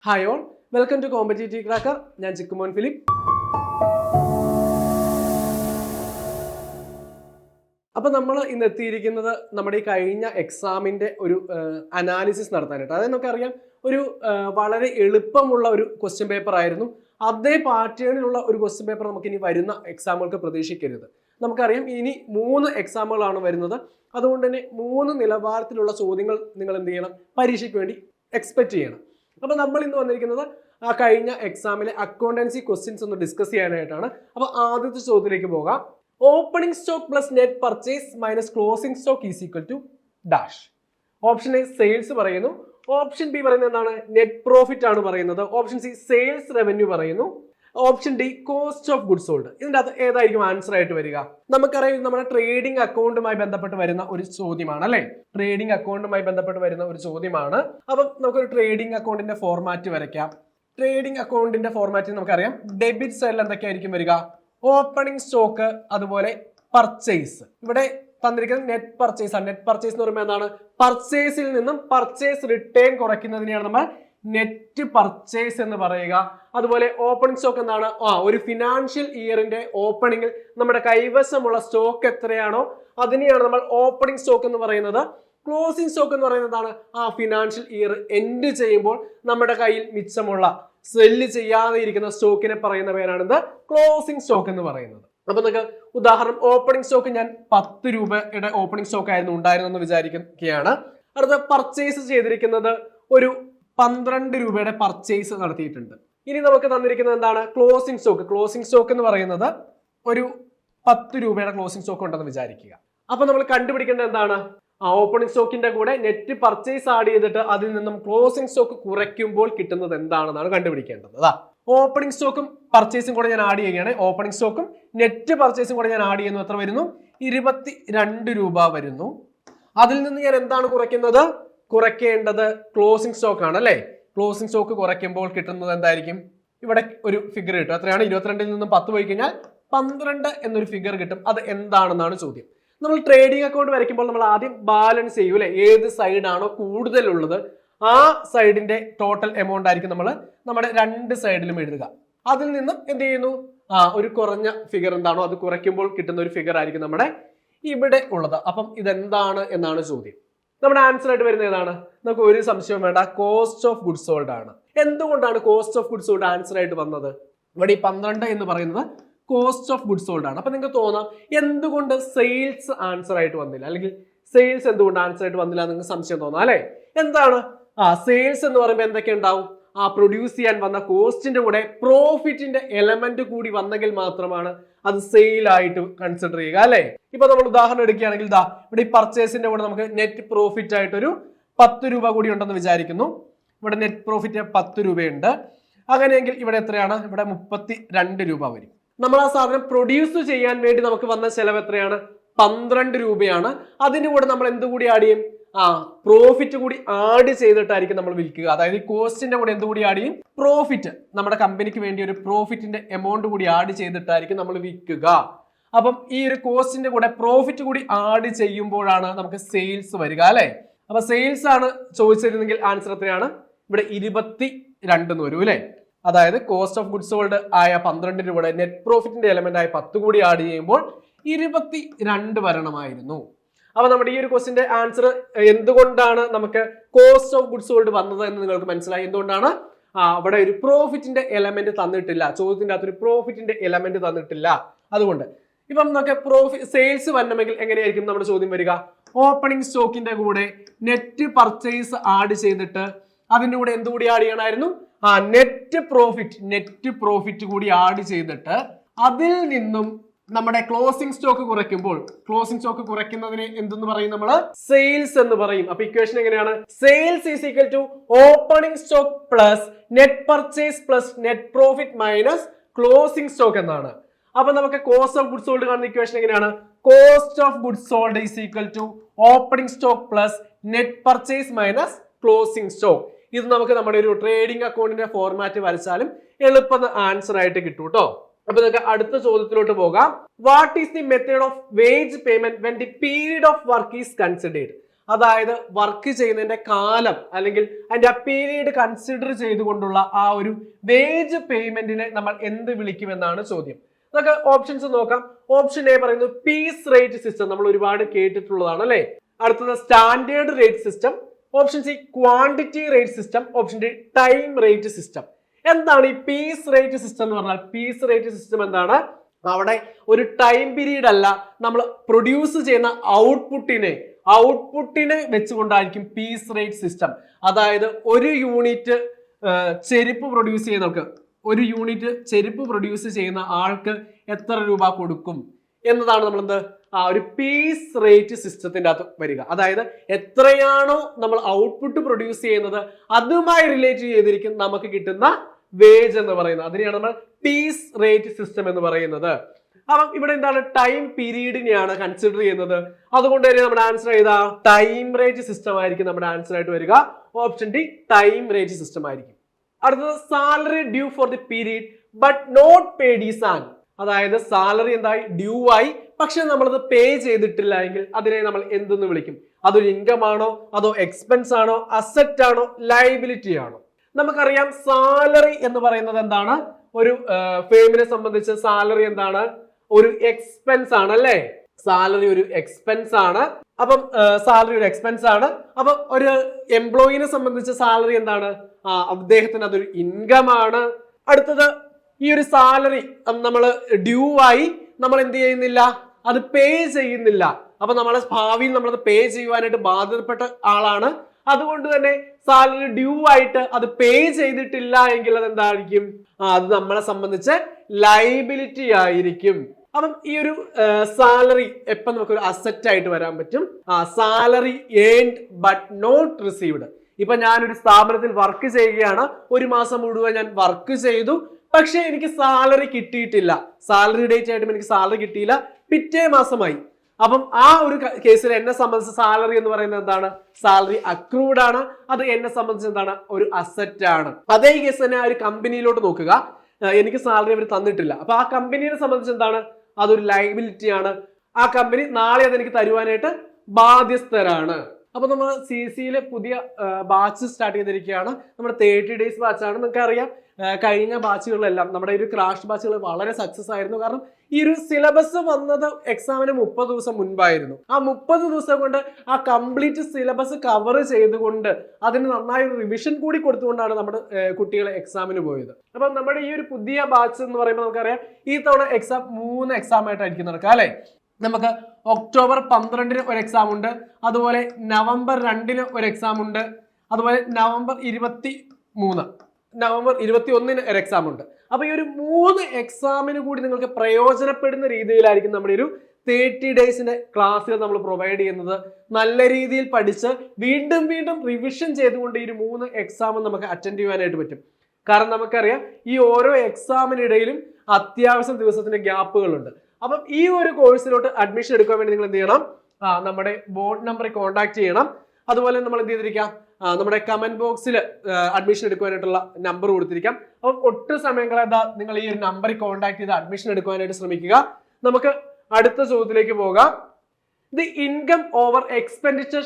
Hi all, welcome to competitive cracker. ഞാൻ Chikkumon Philip. അപ്പോൾ നമ്മൾ ഇന്ന് എത്തിയിരിക്കുന്നത് നമ്മുടെ ഈ കഴിഞ്ഞ എക്സാമിൻ്റെ ഒരു അനാലിസിസ് നടത്താനായിട്ട്. അതായത് നമുക്കറിയാം, ഒരു വളരെ എളുപ്പമുള്ള ഒരു ക്വസ്റ്റ്യൻ പേപ്പർ ആയിരുന്നു. അതേ പാറ്റേണിലുള്ള ഒരു ക്വസ്റ്റ്യൻ പേപ്പർ നമുക്ക് ഇനി വരുന്ന എക്സാമുകൾക്ക് പ്രതീക്ഷിക്കരുത്. നമുക്കറിയാം, ഇനി 3 എക്സാമുകളാണ് വരുന്നത്. അതുകൊണ്ട് തന്നെ 3 നിലവാരത്തിലുള്ള ചോദ്യങ്ങൾ നിങ്ങൾ എന്ത് ചെയ്യണം, പരീക്ഷയ്ക്ക് വേണ്ടി എക്സ്പെക്ട് ചെയ്യണം. അപ്പോൾ നമ്മൾ ഇന്ന് വന്നിരിക്കുന്നത് ആ കഴിഞ്ഞ എക്സാമിലെ അക്കൗണ്ടൻസി ക്വസ്റ്റ്യൻസ് ഒന്ന് ഡിസ്കസ് ചെയ്യാനായിട്ടാണ്. അപ്പോൾ ആദ്യത്തെ ചോദ്യത്തിലേക്ക് പോകാം. Opening stock plus net purchase minus closing stock is equal to dash. Option A sales പറയുന്നു, ഓപ്ഷൻ ബി പറയുന്നത് എന്താണ്, നെറ്റ് പ്രോഫിറ്റ് ആണ് പറയുന്നത്, ഓപ്ഷൻ സി സെയിൽസ് റവന്യൂ പറയുന്നു, option D cost of goods sold. ഇതിൻ്റെ അകത്ത് ഏതായിരിക്കും ആൻസർ ആയിട്ട് വരിക? നമുക്കറിയാം, നമ്മുടെ ട്രേഡിംഗ് അക്കൗണ്ടുമായി ബന്ധപ്പെട്ട് വരുന്ന ഒരു ചോദ്യമാണ് അല്ലെ. ട്രേഡിംഗ് അക്കൗണ്ടുമായി ബന്ധപ്പെട്ട് വരുന്ന ഒരു ചോദ്യമാണ്. അപ്പം നമുക്കൊരു ട്രേഡിംഗ് അക്കൗണ്ടിന്റെ ഫോർമാറ്റ് വരയ്ക്കാം. ട്രേഡിംഗ് അക്കൗണ്ടിന്റെ ഫോർമാറ്റിൽ നമുക്കറിയാം, ഡെബിറ്റ് സൈഡിൽ എന്തൊക്കെയായിരിക്കും വരിക? ഓപ്പണിംഗ് സ്റ്റോക്ക്, അതുപോലെ പർച്ചേസ്. ഇവിടെ തന്നിരിക്കുന്നത് നെറ്റ് പർച്ചേസ് ആണ്. നെറ്റ് പർച്ചേസ് എന്ന് പറയുമ്പോൾ എന്താണ്? പർച്ചേസിൽ നിന്നും പർച്ചേസ് റിട്ടേൺ കുറയ്ക്കുന്നതിനെയാണ് നമ്മൾ നെറ്റ് പർച്ചേസ് എന്ന് പറയുക. അതുപോലെ ഓപ്പണിംഗ് സ്റ്റോക്ക് എന്താണ്? ഒരു ഫിനാൻഷ്യൽ ഇയറിന്റെ ഓപ്പണിംഗിൽ നമ്മുടെ കൈവശമുള്ള സ്റ്റോക്ക് എത്രയാണോ അതിനെയാണ് നമ്മൾ ഓപ്പണിംഗ് സ്റ്റോക്ക് എന്ന് പറയുന്നത്. ക്ലോസിംഗ് സ്റ്റോക്ക് എന്ന് പറയുന്നതാണ് ഫിനാൻഷ്യൽ ഇയർ എൻഡ് ചെയ്യുമ്പോൾ നമ്മുടെ കയ്യിൽ മിച്ചമുള്ള സെല്ല് ചെയ്യാതെ ഇരിക്കുന്ന സ്റ്റോക്കിനെ പറയുന്ന പേരാണിത് ക്ലോസിംഗ് സ്റ്റോക്ക് എന്ന് പറയുന്നത്. അപ്പൊ നിങ്ങൾക്ക് ഉദാഹരണം, ഓപ്പണിംഗ് സ്റ്റോക്ക് ഞാൻ 10 രൂപയുടെ ഓപ്പണിംഗ് സ്റ്റോക്ക് ആയിരുന്നു ഉണ്ടായിരുന്നെന്ന് വിചാരിക്കുകയാണ്. അടുത്ത പർച്ചേസ് ചെയ്തിരിക്കുന്നത് ഒരു 12 രൂപയുടെ പർച്ചേസ് നടത്തിയിട്ടുണ്ട്. ഇനി നമുക്ക് തന്നിരിക്കുന്നത് എന്താണ്? Closing stock. ക്ലോസിംഗ് സ്റ്റോക്ക് എന്ന് പറയുന്നത് ഒരു 10 രൂപയുടെ ക്ലോസിംഗ് സ്റ്റോക്ക് ഉണ്ടെന്ന് വിചാരിക്കുക. അപ്പൊ നമ്മൾ കണ്ടുപിടിക്കേണ്ടത് എന്താണ്? ഓപ്പണിംഗ് സ്റ്റോക്കിന്റെ കൂടെ നെറ്റ് പർച്ചേസ് ആഡ് ചെയ്തിട്ട് അതിൽ നിന്നും ക്ലോസിംഗ് സ്റ്റോക്ക് കുറയ്ക്കുമ്പോൾ കിട്ടുന്നത് എന്താണെന്നാണ് കണ്ടുപിടിക്കേണ്ടത്. ഓപ്പണിംഗ് സ്റ്റോക്കും പർച്ചേസും കൂടെ ഞാൻ ആഡ് ചെയ്യുകയാണ്. ഓപ്പണിംഗ് സ്റ്റോക്കും നെറ്റ് പർച്ചേസും കൂടെ ഞാൻ ആഡ് ചെയ്യുന്നു. എത്ര വരുന്നു? 22 രൂപ വരുന്നു. അതിൽ നിന്ന് ഞാൻ എന്താണ് കുറയ്ക്കുന്നത്? കുറയ്ക്കേണ്ടത് ക്ലോസിംഗ് സ്റ്റോക്ക് ആണ് അല്ലെ. ക്ലോസിംഗ് സ്റ്റോക്ക് കുറയ്ക്കുമ്പോൾ കിട്ടുന്നത് എന്തായിരിക്കും? ഇവിടെ ഒരു ഫിഗർ കിട്ടും. എത്രയാണ്? 22ൽ നിന്നും 10 പോയി കഴിഞ്ഞാൽ 12 എന്നൊരു ഫിഗർ കിട്ടും. അത് എന്താണെന്നാണ് ചോദ്യം. നമ്മൾ ട്രേഡിംഗ് അക്കൗണ്ട് വരയ്ക്കുമ്പോൾ നമ്മൾ ആദ്യം ബാലൻസ് ചെയ്യും അല്ലെ. ഏത് സൈഡാണോ കൂടുതലുള്ളത് ആ സൈഡിന്റെ ടോട്ടൽ എമൗണ്ട് ആയിരിക്കും നമ്മൾ നമ്മുടെ 2 സൈഡിലും എഴുതുക. അതിൽ നിന്നും എന്ത് ചെയ്യുന്നു? ഒരു കുറഞ്ഞ ഫിഗർ എന്താണോ അത് കുറയ്ക്കുമ്പോൾ കിട്ടുന്ന ഒരു ഫിഗർ ആയിരിക്കും നമ്മുടെ ഇവിടെ ഉള്ളത്. അപ്പം ഇതെന്താണ് എന്നാണ് ചോദ്യം. നമ്മുടെ ആൻസർ ആയിട്ട് വരുന്നത് ഏതാണ്? നമുക്ക് ഒരു സംശയവും വേണ്ട, കോസ്റ്റ് ഓഫ് ഗുഡ്സ് സോൾഡ് ആണ്. എന്തുകൊണ്ടാണ് cost of goods sold answer ആയിട്ട് വന്നത്? ഇവിടെ ഈ 12 എന്ന് പറയുന്നത് കോസ്റ്റ് ഓഫ് ഗുഡ്സ് സോൾഡ് ആണ്. അപ്പൊ നിങ്ങൾക്ക് തോന്നാം, എന്തുകൊണ്ട് സെയിൽസ് ആൻസർ ആയിട്ട് വന്നില്ല, അല്ലെങ്കിൽ സെയിൽസ് എന്തുകൊണ്ട് ആൻസർ ആയിട്ട് വന്നില്ല എന്ന് നിങ്ങൾക്ക് സംശയം തോന്നാം അല്ലെ. എന്താണ് സെയിൽസ് എന്ന് പറയുമ്പോൾ എന്തൊക്കെ ഉണ്ടാവും? പ്രൊഡ്യൂസ് ചെയ്യാൻ വന്ന കോസ്റ്റിന്റെ കൂടെ പ്രോഫിറ്റിന്റെ എലമെന്റ് കൂടി വന്നെങ്കിൽ മാത്രമാണ് അത് സെയിൽ ആയിട്ട് കൺസിഡർ ചെയ്യുക അല്ലെ. ഇപ്പൊ നമ്മൾ ഉദാഹരണം എടുക്കുകയാണെങ്കിൽ ഇവിടെ ഈ പർച്ചേസിന്റെ കൂടെ നമുക്ക് നെറ്റ് പ്രോഫിറ്റ് ആയിട്ടൊരു 10 രൂപ കൂടി ഉണ്ടെന്ന് വിചാരിക്കുന്നു. ഇവിടെ നെറ്റ് പ്രോഫിറ്റ് 10 രൂപയുണ്ട്. അങ്ങനെയെങ്കിൽ ഇവിടെ എത്രയാണ്? ഇവിടെ 32 രൂപ വരും. നമ്മൾ ആ സാധനം പ്രൊഡ്യൂസ് ചെയ്യാൻ വേണ്ടി നമുക്ക് വന്ന ചെലവ് എത്രയാണ്? 12 രൂപയാണ്. അതിന്റെ കൂടെ നമ്മൾ എന്തുകൂടി ആഡ് ചെയ്യും? പ്രോഫിറ്റ് കൂടി ആഡ് ചെയ്തിട്ടായിരിക്കും നമ്മൾ വിൽക്കുക. അതായത് കോസ്റ്റിന്റെ കൂടെ എന്തുകൂടി ആഡ് ചെയ്യും? പ്രോഫിറ്റ്. നമ്മുടെ കമ്പനിക്ക് വേണ്ടി ഒരു പ്രോഫിറ്റിന്റെ എമൗണ്ട് കൂടി ആഡ് ചെയ്തിട്ടായിരിക്കും നമ്മൾ വിൽക്കുക. അപ്പം ഈ ഒരു കോസ്റ്റിന്റെ കൂടെ പ്രോഫിറ്റ് കൂടി ആഡ് ചെയ്യുമ്പോഴാണ് നമുക്ക് സെയിൽസ് വരിക അല്ലെ. അപ്പൊ സെയിൽസ് ആണ് ചോദിച്ചിരുന്നെങ്കിൽ ആൻസർ എത്രയാണ്? ഇവിടെ 22 എന്ന് വരും അല്ലെ. അതായത് കോസ്റ്റ് ഓഫ് ഗുഡ്സ് സോൾഡ് ആയ 12 രൂപയുടെ നെറ്റ് പ്രോഫിറ്റിന്റെ എലമെന്റ് ആയ 10 കൂടി ആഡ് ചെയ്യുമ്പോൾ 22 വരണമായിരുന്നു. അപ്പൊ നമ്മുടെ ഈ ഒരു ക്വസ്റ്റിന്റെ ആൻസർ എന്തുകൊണ്ടാണ് നമുക്ക് കോസ്റ്റ് ഓഫ് ഗുഡ്സ് സോൾഡ് വന്നത് എന്ന് നിങ്ങൾക്ക് മനസ്സിലായി. എന്തുകൊണ്ടാണ്? അവിടെ ഒരു പ്രോഫിറ്റിന്റെ എലമെന്റ് തന്നിട്ടില്ല. ചോദ്യത്തിന്റെ അകത്തൊരു പ്രോഫിറ്റിന്റെ എലമെന്റ് തന്നിട്ടില്ല. അതുകൊണ്ട് ഇപ്പം നമുക്ക് സെയിൽസ് വരണമെങ്കിൽ എങ്ങനെയായിരിക്കും നമ്മുടെ ചോദ്യം വരിക? ഓപ്പണിംഗ് സ്റ്റോക്കിന്റെ കൂടെ നെറ്റ് പർച്ചേസ് ആഡ് ചെയ്തിട്ട് അതിന്റെ കൂടെ എന്തുകൂടി ആഡ് ചെയ്യണമായിരുന്നു? നെറ്റ് പ്രോഫിറ്റ് കൂടി ആഡ് ചെയ്തിട്ട് അതിൽ നിന്നും നമ്മുടെ ക്ലോസിംഗ് സ്റ്റോക്ക് കുറയ്ക്കുമ്പോൾ, ക്ലോസിംഗ് സ്റ്റോക്ക് കുറയ്ക്കുന്നതിനെ എന്തെന്ന് പറയും? നമ്മൾ സെയിൽസ് എന്ന് പറയും. അപ്പൊ ഇക്വേഷൻ എങ്ങനെയാണ്? Sales is equal to opening stock plus net purchase plus net profit minus closing stock എന്നാണ്. അപ്പൊ നമുക്ക് കോസ്റ്റ് ഓഫ് ഗുഡ്സ് സോൾഡ് കാണുന്ന ഇക്വേഷൻ എങ്ങനെയാണ്? Cost of goods sold is equal to opening stock plus net purchase minus closing stock. ഇത് നമുക്ക് നമ്മുടെ ഒരു trading അക്കൗണ്ടിന്റെ ഫോർമാറ്റ് വരച്ചാലും എളുപ്പം ആൻസർ ആയിട്ട് കിട്ടും കേട്ടോ. അപ്പൊ നമുക്ക് അടുത്ത ചോദ്യത്തിലോട്ട് പോകാം. What is the method of wage payment when the period of work is considered? അതായത് വർക്ക് ചെയ്യുന്നതിന്റെ കാലം അല്ലെങ്കിൽ അതിന്റെ ആ പീരീഡ് കൺസിഡർ ചെയ്തുകൊണ്ടുള്ള ആ ഒരു വേജ് പേയ്മെന്റിനെ നമ്മൾ എന്ത് വിളിക്കുമെന്നാണ് ചോദ്യം. നമുക്ക് ഓപ്ഷൻസ് നോക്കാം. ഓപ്ഷൻ എ പറയുന്നത് പീസ് റേറ്റ് സിസ്റ്റം, നമ്മൾ ഒരുപാട് കേട്ടിട്ടുള്ളതാണ് അല്ലെ. അടുത്തത് standard rate system. Option C quantity rate system. Option D time rate system. എന്താണ് ഈ പീസ് റേറ്റ് സിസ്റ്റം എന്ന് പറഞ്ഞാൽ? പീസ് റേറ്റ് സിസ്റ്റം എന്താണ്? അവിടെ ഒരു ടൈം പീരീഡ് അല്ല, നമ്മൾ പ്രൊഡ്യൂസ് ചെയ്യുന്ന ഔട്ട്പുട്ടിനെ വെച്ചുകൊണ്ടായിരിക്കും പീസ് റേറ്റ് സിസ്റ്റം. അതായത് ഒരു യൂണിറ്റ് ചെരുപ്പ് പ്രൊഡ്യൂസ് ചെയ്യുന്ന ആൾക്ക് എത്ര രൂപ കൊടുക്കും എന്നതാണ് നമ്മൾ ആ ഒരു പീസ് റേറ്റ് സിസ്റ്റത്തിന്റെ അകത്ത് വരിക. അതായത് എത്രയാണോ നമ്മൾ ഔട്ട്പുട്ട് പ്രൊഡ്യൂസ് ചെയ്യുന്നത് അതുമായി റിലേറ്റ് ചെയ്തിരിക്കും നമുക്ക് കിട്ടുന്ന വേജ് എന്ന് പറയുന്നത്. അതിനെയാണ് നമ്മൾ പീസ് റേറ്റ് സിസ്റ്റം എന്ന് പറയുന്നത്. അപ്പം ഇവിടെ എന്താണ്? ടൈം പീരീഡിനെയാണ് കൺസിഡർ ചെയ്യുന്നത്. അതുകൊണ്ട് തന്നെ നമ്മുടെ ആൻസർ ഏതാ? ടൈം റേറ്റ് സിസ്റ്റം ആയിരിക്കും നമ്മുടെ ആൻസർ ആയിട്ട് വരിക. Option D time rate system ആയിരിക്കും. അടുത്തത് salary due for the period but not paid is an. അതായത് സാലറി എന്തായി? ഡ്യൂ ആയി, പക്ഷെ നമ്മളത് പേ ചെയ്തിട്ടില്ല എങ്കിൽ അതിനെ നമ്മൾ എന്തെന്ന് വിളിക്കും? അതൊരു ഇൻകം ആണോ, അതോ എക്സ്പെൻസ് ആണോ, അസറ്റ് ആണോ, ലയബിലിറ്റി ആണോ? നമുക്കറിയാം സാലറി എന്ന് പറയുന്നത് എന്താണ്? ഒരു ഫേമിനെ സംബന്ധിച്ച് സാലറി എന്താണ്? ഒരു എക്സ്പെൻസ് ആണ് അല്ലേ? സാലറി ഒരു എക്സ്പെൻസ് ആണ്. അപ്പം സാലറി ഒരു എക്സ്പെൻസ് ആണ്. അപ്പം ഒരു എംപ്ലോയിനെ സംബന്ധിച്ച് സാലറി എന്താണ്? അദ്ദേഹത്തിന് അതൊരു ഇൻകം ആണ്. അടുത്തത് ഈ ഒരു സാലറി നമ്മൾ ഡ്യൂ ആയി, നമ്മൾ എന്ത് ചെയ്യുന്നില്ല? അത് പേ ചെയ്യുന്നില്ല. അപ്പൊ നമ്മളെ ഭാവിയിൽ നമ്മളത് പേ ചെയ്യുവാനായിട്ട് ബാധ്യതപ്പെട്ട ആളാണ്. അതുകൊണ്ട് തന്നെ സാലറി ഡ്യൂ ആയിട്ട് അത് പേ ചെയ്തിട്ടില്ല എങ്കിൽ അത് എന്തായിരിക്കും? അത് നമ്മളെ സംബന്ധിച്ച് ലയബിലിറ്റി ആയിരിക്കും. അപ്പം ഈ ഒരു സാലറി എപ്പം നമുക്കൊരു അസറ്റ് ആയിട്ട് വരാൻ പറ്റും? Salary earned but not received. ഇപ്പൊ ഞാനൊരു സ്ഥാപനത്തിൽ വർക്ക് ചെയ്യുകയാണ്, ഒരു മാസം മുഴുവൻ ഞാൻ വർക്ക് ചെയ്തു, പക്ഷെ എനിക്ക് സാലറി കിട്ടിയിട്ടില്ല. സാലറി ഡേറ്റ് ആയിട്ടും എനിക്ക് സാലറി കിട്ടിയില്ല, പിറ്റേ മാസമായി. അപ്പം ആ ഒരു കേസിൽ എന്നെ സംബന്ധിച്ച് സാലറി എന്ന് പറയുന്നത് എന്താണ്? സാലറി അക്രൂഡ് ആണ്. അത് എന്നെ സംബന്ധിച്ച് എന്താണ്? ഒരു അസറ്റ് ആണ്. അതേ കേസ് തന്നെ ആ ഒരു കമ്പനിയിലോട്ട് നോക്കുക, എനിക്ക് സാലറി അവർ തന്നിട്ടില്ല. അപ്പൊ ആ കമ്പനിയെ സംബന്ധിച്ച് എന്താണ്? അതൊരു ലയബിലിറ്റി ആണ്. ആ കമ്പനി നാളെ അതെനിക്ക് തരുവാനായിട്ട് ബാധ്യസ്ഥരാണ്. അപ്പൊ നമ്മൾ CC-യിലെ പുതിയ ബാച്ച് സ്റ്റാർട്ട് ചെയ്തിരിക്കുകയാണ്. നമ്മുടെ 30 days ബാച്ചാണ്. നിങ്ങൾക്ക് അറിയാം കഴിഞ്ഞ ബാച്ചുകളിലെല്ലാം നമ്മുടെ ഒരു ക്രാഷ് ബാച്ചുകൾ വളരെ സക്സസ് ആയിരുന്നു. കാരണം ഈ ഒരു സിലബസ് വന്നത് എക്സാമിന് 30 ദിവസം മുൻപായിരുന്നു. ആ 30 ദിവസം കൊണ്ട് ആ കംപ്ലീറ്റ് സിലബസ് കവർ ചെയ്തുകൊണ്ട് അതിന് നന്നായി റിവിഷൻ കൂടി കൊടുത്തുകൊണ്ടാണ് നമ്മുടെ കുട്ടികളെ എക്സാമിന് പോയത്. അപ്പം നമ്മുടെ ഈ ഒരു പുതിയ ബാച്ച് എന്ന് പറയുമ്പോൾ നമുക്കറിയാം ഈ തവണ എക്സാം 3 എക്സാം ആയിട്ടായിരിക്കും നടക്കുക അല്ലെ. നമുക്ക് ഒക്ടോബർ 12-ന് ഒരു എക്സാം ഉണ്ട്, അതുപോലെ നവംബർ 2-ന് ഒരു എക്സാം ഉണ്ട്, അതുപോലെ നവംബർ 21-ന് ഒരു എക്സാം ഉണ്ട്. അപ്പൊ ഈ ഒരു 3 എക്സാമിന് കൂടി നിങ്ങൾക്ക് പ്രയോജനപ്പെടുന്ന രീതിയിലായിരിക്കും നമ്മുടെ ഒരു 30 ഡേയ്സിന്റെ ക്ലാസ്സുകൾ നമ്മൾ പ്രൊവൈഡ് ചെയ്യുന്നത്. നല്ല രീതിയിൽ പഠിച്ച് വീണ്ടും റിവിഷൻ ചെയ്തുകൊണ്ട് ഈ ഒരു 3 എക്സാമും നമുക്ക് അറ്റൻഡ് ചെയ്യാനായിട്ട് പറ്റും. കാരണം നമുക്കറിയാം ഈ ഓരോ എക്സാമിനിടയിലും അത്യാവശ്യം ദിവസത്തിന്റെ ഗ്യാപ്പുകളുണ്ട്. അപ്പം ഈ ഒരു കോഴ്സിലോട്ട് അഡ്മിഷൻ എടുക്കാൻ വേണ്ടി നിങ്ങൾ എന്ത് ചെയ്യണം? നമ്മുടെ ബോർഡ് നമ്പറിൽ കോൺടാക്ട് ചെയ്യണം. അതുപോലെ നമ്മൾ എന്ത് ചെയ്തിരിക്കാം? നമ്മുടെ കമന്റ് ബോക്സിൽ അഡ്മിഷൻ എടുക്കുവാനായിട്ടുള്ള നമ്പർ കൊടുത്തിരിക്കാം. അപ്പം ഒട്ടും സമയം കളയാതെ നിങ്ങൾ ഈ ഒരു നമ്പറിൽ കോൺടാക്ട് ചെയ്ത് അഡ്മിഷൻ എടുക്കുവാനായിട്ട് ശ്രമിക്കുക. നമുക്ക് അടുത്ത ചോദ്യത്തിലേക്ക് പോകാം. The income over expenditure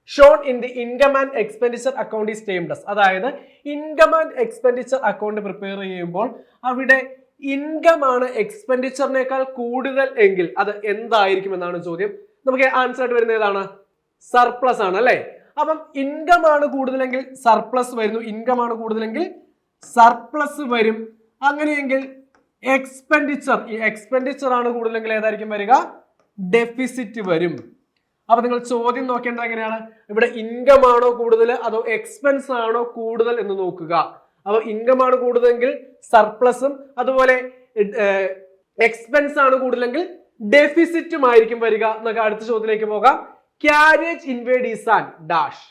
shown in the income and expenditure account is termed as. അതായത് income and expenditure account prepare ചെയ്യുമ്പോൾ അവിടെ ഇൻകം ആണ് എക്സ്പെൻഡിച്ചറിനേക്കാൾ കൂടുതൽ എങ്കിൽ അത് എന്തായിരിക്കും എന്നാണ് ചോദ്യം. നമുക്ക് ആൻസർ ആയിട്ട് വരുന്നത് ഏതാണ്? സർപ്ലസ് ആണ് അല്ലെ. അപ്പം ഇൻകം ആണ് കൂടുതലെങ്കിൽ സർപ്ലസ് വരുന്നു, ഇൻകം ആണ് കൂടുതലെങ്കിൽ സർപ്ലസ് വരും. അങ്ങനെയെങ്കിൽ എക്സ്പെൻഡിച്ചർ ആണ് കൂടുതലെങ്കിൽ ഏതായിരിക്കും വരിക? ഡെഫിസിറ്റ് വരും. അപ്പൊ നിങ്ങൾ ചോദ്യം നോക്കേണ്ടത് എങ്ങനെയാണ്? ഇവിടെ ഇൻകം ആണോ കൂടുതൽ അതോ എക്സ്പെൻസ് ആണോ കൂടുതൽ എന്ന് നോക്കുക. അപ്പൊ ഇൻകം ആണ് കൂടുതലെങ്കിൽ സർപ്ലസും, അതുപോലെ എക്സ്പെൻസ് ആണ് കൂടുതലെങ്കിൽ ഡെഫിസിറ്റും ആയിരിക്കും വരിക. നമുക്ക് അടുത്ത ചോദ്യത്തിലേക്ക് പോകാം. Carriage inward is an dash.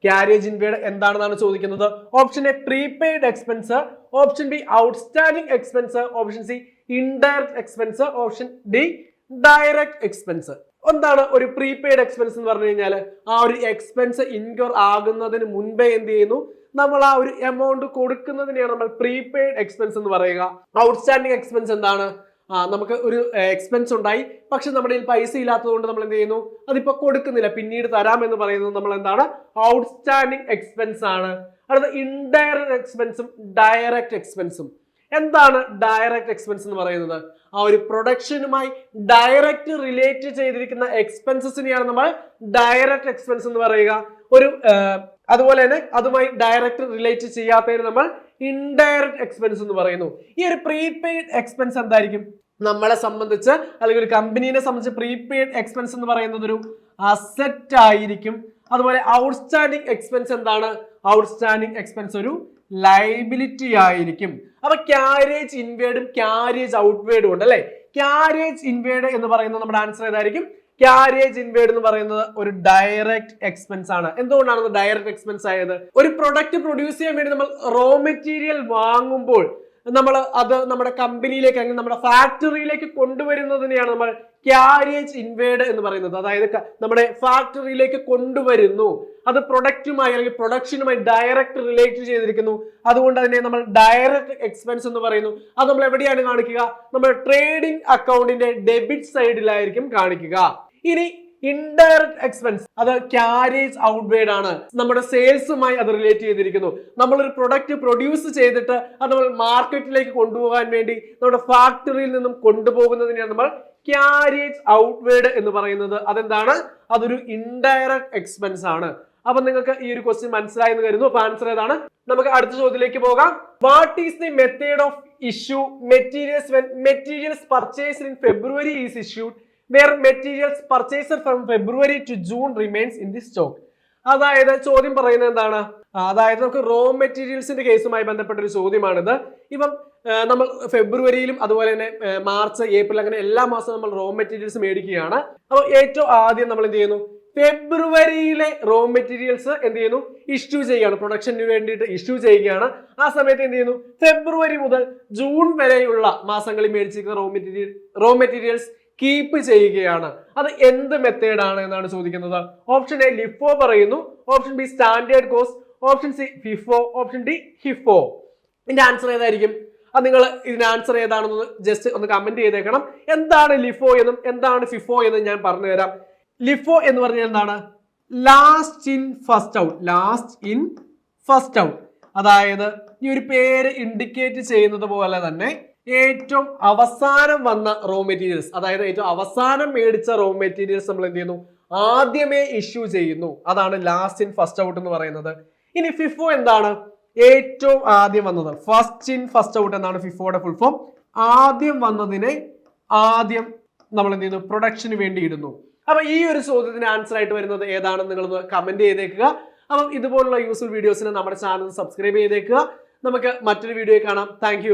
Carriage inward എന്താണെന്നാണ് ചോദിക്കുന്നത്. Option A prepaid expense, option B outstanding expense, option C indirect expense, option D direct expense. എന്താണ് ഒരു പ്രീപെയ്ഡ് എക്സ്പെൻസ് എന്ന് പറഞ്ഞു കഴിഞ്ഞാൽ ആ ഒരു എക്സ്പെൻസ് ഇൻകർ ആകുന്നതിന് മുൻപേ എന്ത് ചെയ്യുന്നു? നമ്മൾ ആ ഒരു എമൗണ്ട് കൊടുക്കുന്നതിനെയാണ് നമ്മൾ പ്രീപെയ്ഡ് എക്സ്പെൻസ് എന്ന് പറയുക. ഔട്ട്സ്റ്റാൻഡിംഗ് എക്സ്പെൻസ് എന്താണ്? നമുക്ക് ഒരു എക്സ്പെൻസ് ഉണ്ടായി, പക്ഷെ നമ്മുടെ കയ്യിൽ പൈസ ഇല്ലാത്തത് കൊണ്ട് നമ്മൾ എന്ത് ചെയ്യുന്നു, അതിപ്പോ കൊടുക്കുന്നില്ല, പിന്നീട് തരാമെന്ന് പറയുന്നത് നമ്മൾ എന്താണ്, ഔട്ട്സ്റ്റാൻഡിങ് എക്സ്പെൻസ് ആണ്. അടുത്ത ഇൻഡയറക്റ്റ് എക്സ്പെൻസും ഡയറക്റ്റ് എക്സ്പെൻസും. എന്താണ് ഡയറക്റ്റ് എക്സ്പെൻസ് എന്ന് പറയുന്നത്? ആ ഒരു പ്രൊഡക്ഷനുമായി ഡയറക്റ്റ് റിലേറ്റ് ചെയ്തിരിക്കുന്ന എക്സ്പെൻസസിനെയാണ് നമ്മൾ ഡയറക്റ്റ് എക്സ്പെൻസ് എന്ന് പറയുക. അതുപോലെ തന്നെ അതുമായി ഡയറക്റ്റ് റിലേറ്റ് ചെയ്യാത്തതിന് നമ്മൾ ഇൻഡയറക്റ്റ് എക്സ്പെൻസ് എന്ന് പറയുന്നു. ഈ ഒരു പ്രീപെയ്ഡ് എക്സ്പെൻസ് എന്തായിരിക്കും? നമ്മളെ സംബന്ധിച്ച് അല്ലെങ്കിൽ ഒരു കമ്പനീനെ സംബന്ധിച്ച് പ്രീപെയ്ഡ് എക്സ്പെൻസ് എന്ന് പറയുന്നത് ഒരു അസറ്റ് ആയിരിക്കും. അതുപോലെ ഔട്ട്സ്റ്റാൻഡിങ് എക്സ്പെൻസ് എന്താണ്? ഔട്ട്സ്റ്റാൻഡിങ് എക്സ്പെൻസ് ഒരു ലയബിലിറ്റി ആയിരിക്കും. അപ്പൊ ക്യാരേജ് ഇൻവേർഡും ക്യാരേജ് ഔട്ട്വേർഡും ഉണ്ട് അല്ലെ. ക്യാരേജ് ഇൻവേർഡ് എന്ന് പറയുന്നത് നമ്മുടെ ആൻസർ ഏതായിരിക്കും? ക്യാരേജ് ഇൻവേർഡ് എന്ന് പറയുന്നത് ഒരു ഡയറക്റ്റ് എക്സ്പെൻസ് ആണ്. എന്തുകൊണ്ടാണ് ഡയറക്റ്റ് എക്സ്പെൻസ് ആയത്? ഒരു പ്രൊഡക്റ്റ് പ്രൊഡ്യൂസ് ചെയ്യാൻ വേണ്ടി നമ്മൾ റോ മെറ്റീരിയൽ വാങ്ങുമ്പോൾ നമ്മൾ അത് നമ്മുടെ കമ്പനിയിലേക്ക് അല്ലെങ്കിൽ നമ്മുടെ ഫാക്ടറിയിലേക്ക് കൊണ്ടുവരുന്നതിനെയാണ് നമ്മൾ ക്യാരേജ് ഇൻവേർഡ് എന്ന് പറയുന്നത്. അതായത് നമ്മുടെ ഫാക്ടറിയിലേക്ക് കൊണ്ടുവരുന്നു, അത് പ്രൊഡക്റ്റുമായി അല്ലെങ്കിൽ പ്രൊഡക്ഷനുമായി ഡയറക്റ്റ് റിലേറ്റ് ചെയ്തിരിക്കുന്നു, അതുകൊണ്ട് അതിനെ നമ്മൾ ഡയറക്റ്റ് എക്സ്പെൻസ് എന്ന് പറയുന്നു. അത് നമ്മൾ എവിടെയാണ് കാണിക്കുക? നമ്മുടെ ട്രേഡിംഗ് അക്കൗണ്ടിന്റെ ഡെബിറ്റ് സൈഡിലായിരിക്കും കാണിക്കുക. ഇനി ഇൻഡയറക്റ്റ് എക്സ്പെൻസ് അത് ക്യാരേജ് ഔട്ട്വേർഡ് ആണ്. നമ്മുടെ സെയിൽസുമായി അത് റിലേറ്റ് ചെയ്തിരിക്കുന്നു. നമ്മളൊരു പ്രൊഡക്റ്റ് പ്രൊഡ്യൂസ് ചെയ്തിട്ട് അത് നമ്മൾ മാർക്കറ്റിലേക്ക് കൊണ്ടുപോകാൻ വേണ്ടി നമ്മുടെ ഫാക്ടറിയിൽ നിന്നും കൊണ്ടുപോകുന്നതിനെയാണ് നമ്മൾ ക്യാരേജ് ഔട്ട്വേർഡ് എന്ന് പറയുന്നത്. അതെന്താണ്? അതൊരു ഇൻഡയറക്റ്റ് എക്സ്പെൻസ് ആണ്. അപ്പൊ നിങ്ങൾക്ക് ഈ ഒരു ക്വസ്റ്റ്യൻ മനസ്സിലായി എന്ന് കരുതുന്നു. അപ്പൊ ആൻസർ ഏതാണ്? നമുക്ക് അടുത്ത ചോദ്യത്തിലേക്ക് പോകാം. What is the method of issue materials when materials purchased in February is issued where materials purchased from February to June remains in the stock. അതായത് ചോദ്യം പറയുന്നത് എന്താണ്? അതായത് നമുക്ക് റോ മെറ്റീരിയൽസിന്റെ കേസുമായി ബന്ധപ്പെട്ട ഒരു ചോദ്യമാണിത്. ഇപ്പം നമ്മൾ ഫെബ്രുവരിയിലും അതുപോലെ തന്നെ മാർച്ച്, ഏപ്രിൽ അങ്ങനെ എല്ലാ മാസവും നമ്മൾ റോ മെറ്റീരിയൽസ് മേടിക്കുകയാണ്. അപ്പോൾ ഏറ്റവും ആദ്യം നമ്മൾ എന്ത് ചെയ്യുന്നു? ഫെബ്രുവരിയിലെ റോ മെറ്റീരിയൽസ് എന്ത് ചെയ്യുന്നു? ഇഷ്യൂ ചെയ്യുകയാണ്, പ്രൊഡക്ഷന് വേണ്ടിയിട്ട് ഇഷ്യൂ ചെയ്യുകയാണ്. ആ സമയത്ത് എന്ത് ചെയ്യുന്നു? ഫെബ്രുവരി മുതൽ ജൂൺ വരെയുള്ള മാസങ്ങളിൽ മേടിച്ചിരിക്കുന്ന റോ മെറ്റീരിയൽസ് കീപ്പ് ചെയ്യുകയാണ്. അത് എന്ത് മെത്തേഡ് ആണ് എന്നാണ് ചോദിക്കുന്നത്. ഓപ്ഷൻ എ ലിഫോ പറയുന്നു, option B standard cost, option C FIFO, option D HIFO. ഇതിന്റെ ആൻസർ ഏതായിരിക്കും? അത് നിങ്ങൾ ഇതിന്റെ ആൻസർ ഏതാണെന്ന് ജസ്റ്റ് ഒന്ന് കമന്റ് ചെയ്തേക്കണം. എന്താണ് ലിഫോ എന്നും എന്താണ് ഫിഫോ എന്നും ഞാൻ പറഞ്ഞു തരാം. ലിഫോ എന്ന് പറഞ്ഞാൽ എന്താണ്? Last in first out. Last in first out. അതായത് ഈ ഒരു പേര് ഇൻഡിക്കേറ്റ് ചെയ്യുന്നത് പോലെ തന്നെ ഏറ്റവും അവസാനം വന്ന റോ മെറ്റീരിയൽസ്, അതായത് ഏറ്റവും അവസാനം മേടിച്ച റോ മെറ്റീരിയൽസ് നമ്മൾ എന്ത് ചെയ്യുന്നു? ആദ്യമേ ഇഷ്യൂ ചെയ്യുന്നു. അതാണ് ലാസ്റ്റ് ഇൻ ഫസ്റ്റ് ഔട്ട് എന്ന് പറയുന്നത്. ഇനി ഫിഫോ എന്താണ്? ഏറ്റവും ആദ്യം വന്നത്. ഫസ്റ്റ് ഇൻ ഫസ്റ്റ് ഔട്ട് എന്നാണ് ഫിഫോയുടെ ഫുൾ ഫോം. ആദ്യം വന്നതിനെ ആദ്യം നമ്മൾ എന്ത് ചെയ്യുന്നു? പ്രൊഡക്ഷന് വേണ്ടി ഇടുന്നു. അപ്പൊ ഈ ഒരു ചോദ്യത്തിന് ആൻസർ ആയിട്ട് വരുന്നത് ഏതാണെന്ന് നിങ്ങളൊന്ന് കമന്റ് ചെയ്തേക്കുക. അപ്പം ഇതുപോലുള്ള യൂസ്ഫുൾ വീഡിയോസിന് നമ്മുടെ ചാനൽ സബ്സ്ക്രൈബ് ചെയ്തേക്കുക. നമുക്ക് മറ്റൊരു വീഡിയോ കാണാം. താങ്ക്